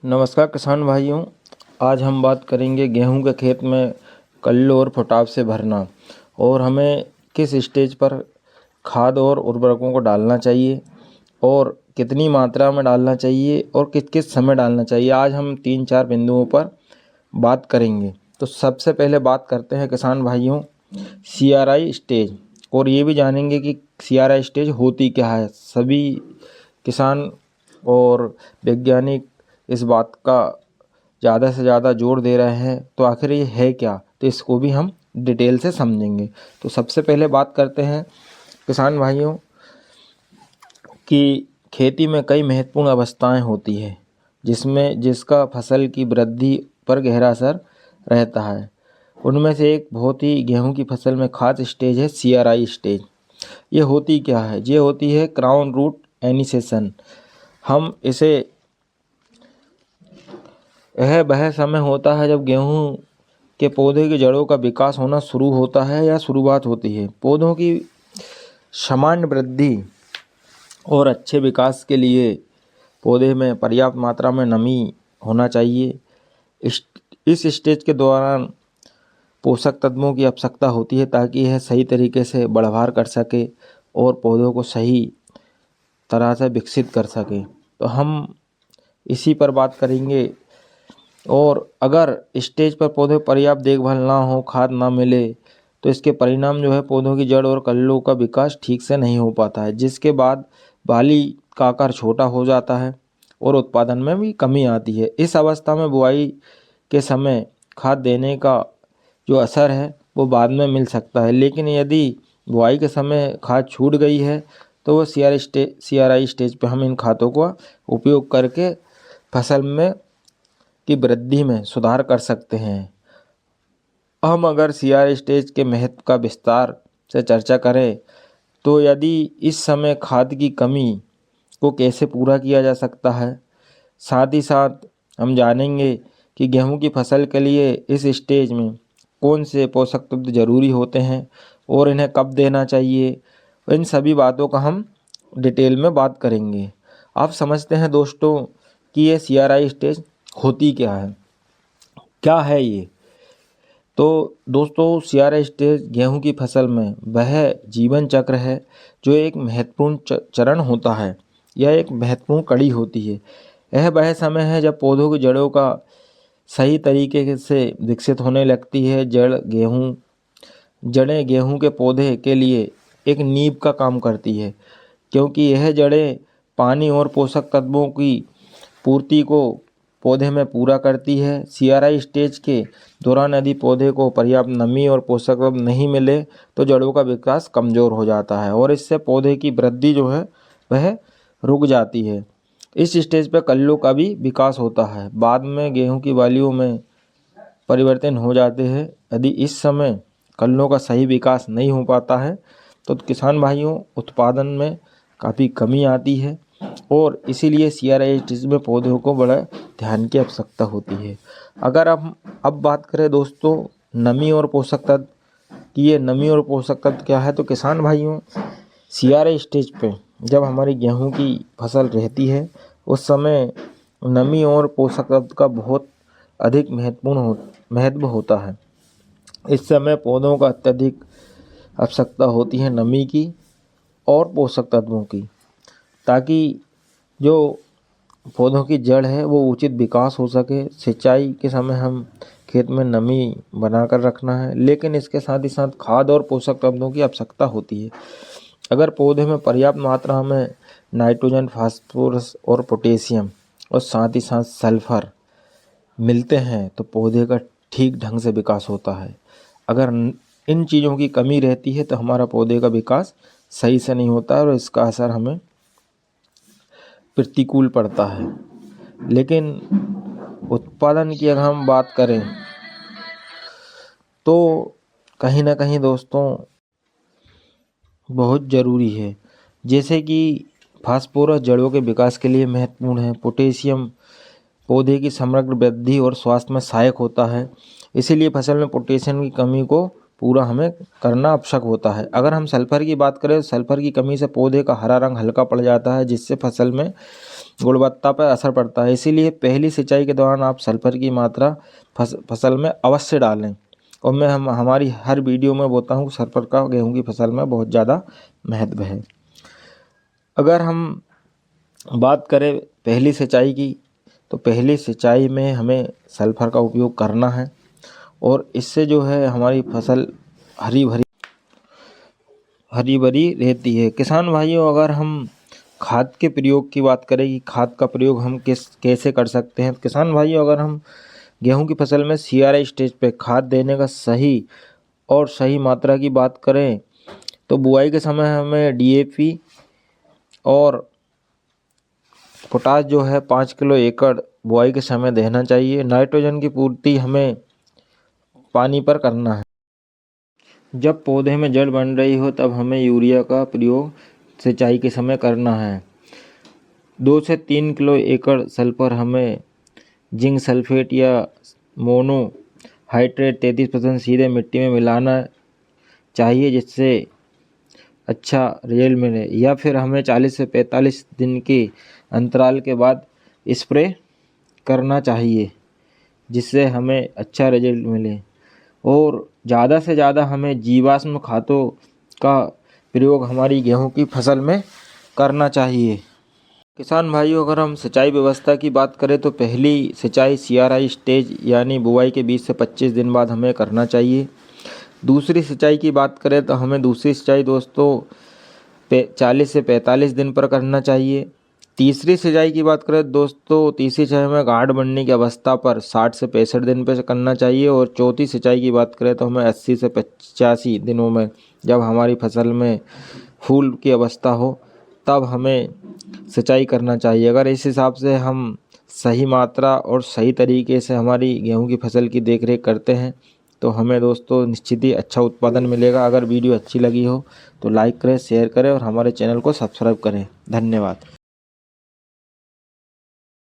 नमस्कार किसान भाइयों। आज हम बात करेंगे गेहूं के खेत में कल्लो और फुटाव से भरना और हमें किस स्टेज पर खाद और उर्वरकों को डालना चाहिए और कितनी मात्रा में डालना चाहिए और किस किस समय डालना चाहिए। आज हम 3-4 बिंदुओं पर बात करेंगे। तो सबसे पहले बात करते हैं किसान भाइयों CRI स्टेज, और ये भी जानेंगे कि CRI स्टेज होती क्या है। सभी किसान और वैज्ञानिक इस बात का ज़्यादा से ज़्यादा जोर दे रहे हैं, तो आखिर ये है क्या, तो इसको भी हम डिटेल से समझेंगे। तो सबसे पहले बात करते हैं किसान भाइयों कि खेती में कई महत्वपूर्ण अवस्थाएं होती है जिसका फसल की वृद्धि पर गहरा असर रहता है। उनमें से एक बहुत ही गेहूं की फसल में खास स्टेज है CRI स्टेज। ये होती क्या है? ये होती है क्राउन रूट इनिशिएशन। हम इसे यह वह समय होता है जब गेहूं के पौधे की जड़ों का विकास होना शुरू होता है या शुरुआत होती है। पौधों की सामान्य वृद्धि और अच्छे विकास के लिए पौधे में पर्याप्त मात्रा में नमी होना चाहिए। इस स्टेज के दौरान पोषक तत्वों की आवश्यकता होती है ताकि यह सही तरीके से बढ़वार कर सके और पौधों को सही तरह से विकसित कर सके। तो हम इसी पर बात करेंगे। और अगर स्टेज पर पौधे पर्याप्त देखभाल ना हो, खाद ना मिले, तो इसके परिणाम जो है पौधों की जड़ और कल्लों का विकास ठीक से नहीं हो पाता है, जिसके बाद बाली का आकार छोटा हो जाता है और उत्पादन में भी कमी आती है। इस अवस्था में बुआई के समय खाद देने का जो असर है वो बाद में मिल सकता है, लेकिन यदि बुआई के समय खाद छूट गई है तो वो CRI स्टेज पे हम इन खादों का उपयोग करके फसल में की वृद्धि में सुधार कर सकते हैं। हम अगर CRI स्टेज के महत्व का विस्तार से चर्चा करें तो यदि इस समय खाद की कमी को कैसे पूरा किया जा सकता है, साथ ही साथ हम जानेंगे कि गेहूं की फसल के लिए इस स्टेज में कौन से पोषक तत्व जरूरी होते हैं और इन्हें कब देना चाहिए। इन सभी बातों का हम डिटेल में बात करेंगे। आप समझते हैं दोस्तों कि ये CRI स्टेज होती क्या है, क्या है ये। तो दोस्तों CRI स्टेज गेहूं की फसल में वह जीवन चक्र है जो एक महत्वपूर्ण चरण होता है। यह एक महत्वपूर्ण कड़ी होती है। यह वह समय है जब पौधों की जड़ों का सही तरीके से विकसित होने लगती है। जड़ें गेहूं के पौधे के लिए एक नींव का काम करती है, क्योंकि यह जड़ें पानी और पोषक तत्वों की पूर्ति को पौधे में पूरा करती है। CRI स्टेज के दौरान यदि पौधे को पर्याप्त नमी और पोषक तत्व नहीं मिले तो जड़ों का विकास कमज़ोर हो जाता है और इससे पौधे की वृद्धि जो है वह रुक जाती है। इस स्टेज पर कल्लों का भी विकास होता है। बाद में गेहूं की बालियों में परिवर्तन हो जाते हैं। यदि इस समय कल्लों का सही विकास नहीं हो पाता है तो किसान भाइयों उत्पादन में काफ़ी कमी आती है और इसीलिए CRI स्टेज में पौधों को बड़ा ध्यान की आवश्यकता होती है। अगर अब बात करें दोस्तों नमी और पोषक तत्व कि ये नमी और पोषक तत्व क्या है, तो किसान भाइयों CRI स्टेज पे जब हमारी गेहूं की फसल रहती है उस समय नमी और पोषक तत्व का बहुत अधिक महत्व होता है। इस समय पौधों का अत्यधिक आवश्यकता होती है नमी की और पोषक तत्वों की, ताकि जो पौधों की जड़ है वो उचित विकास हो सके। सिंचाई के समय हम खेत में नमी बनाकर रखना है, लेकिन इसके साथ ही साथ खाद और पोषक तत्वों की आवश्यकता होती है। अगर पौधे में पर्याप्त मात्रा में नाइट्रोजन, फास्फोरस और पोटेशियम और साथ ही साथ सल्फर मिलते हैं तो पौधे का ठीक ढंग से विकास होता है। अगर इन चीज़ों की कमी रहती है तो हमारा पौधे का विकास सही से नहीं होता और इसका असर हमें प्रतिकूल पड़ता है। लेकिन उत्पादन की अगर हम बात करें तो कहीं ना कहीं दोस्तों बहुत ज़रूरी है, जैसे कि फास्फोरस जड़ों के विकास के लिए महत्वपूर्ण है। पोटेशियम पौधे की समग्र वृद्धि और स्वास्थ्य में सहायक होता है, इसीलिए फसल में पोटेशियम की कमी को पूरा हमें करना आवश्यक होता है। अगर हम सल्फर की बात करें, सल्फर की कमी से पौधे का हरा रंग हल्का पड़ जाता है, जिससे फसल में गुणवत्ता पर असर पड़ता है। इसीलिए पहली सिंचाई के दौरान आप सल्फर की मात्रा फसल में अवश्य डालें। और मैं हमारी हर वीडियो में बोलता हूँ सल्फर का गेहूँ की फसल में बहुत ज़्यादा महत्व है। अगर हम बात करें पहली सिंचाई की, तो पहली सिंचाई में हमें सल्फर का उपयोग करना है और इससे जो है हमारी फसल हरी भरी रहती है। किसान भाइयों, अगर हम खाद के प्रयोग की बात करें कि खाद का प्रयोग हम कैसे कर सकते हैं, किसान भाइयों, अगर हम गेहूं की फसल में CRI स्टेज पे खाद देने का सही मात्रा की बात करें तो बुआई के समय हमें DAP और पोटाश जो है 5 किलो एकड़ बुआई के समय देना चाहिए। नाइट्रोजन की पूर्ति हमें पानी पर करना है। जब पौधे में जड़ बन रही हो तब हमें यूरिया का प्रयोग सिंचाई के समय करना है। 2 से 3 किलो एकड़ सल्फर हमें जिंक सल्फेट या मोनो हाइड्रेट 33% सीधे मिट्टी में मिलाना चाहिए, जिससे अच्छा रिजल्ट मिले। या फिर हमें 40 से 45 दिन के अंतराल के बाद स्प्रे करना चाहिए, जिससे हमें अच्छा रिजल्ट मिले। और ज़्यादा से ज़्यादा हमें जीवाश्म खादों का प्रयोग हमारी गेहूं की फसल में करना चाहिए। किसान भाइयों, अगर हम सिंचाई व्यवस्था की बात करें तो पहली सिंचाई CRI स्टेज यानी बुआई के 20 से 25 दिन बाद हमें करना चाहिए। दूसरी सिंचाई की बात करें तो हमें दूसरी सिंचाई दोस्तों 40 से 45 दिन पर करना चाहिए। तीसरी सिंचाई की बात करें दोस्तों, तीसरी सिंचाई में गांठ बनने की अवस्था पर 60 से 65 दिन पर करना चाहिए। और चौथी सिंचाई की बात करें तो हमें 80 से 85 दिनों में, जब हमारी फसल में फूल की अवस्था हो, तब हमें सिंचाई करना चाहिए। अगर इस हिसाब से हम सही मात्रा और सही तरीके से हमारी गेहूं की फसल की देखरेख करते हैं तो हमें दोस्तों निश्चित ही अच्छा उत्पादन मिलेगा। अगर वीडियो अच्छी लगी हो तो लाइक करें, शेयर करें और हमारे चैनल को सब्सक्राइब करें। धन्यवाद।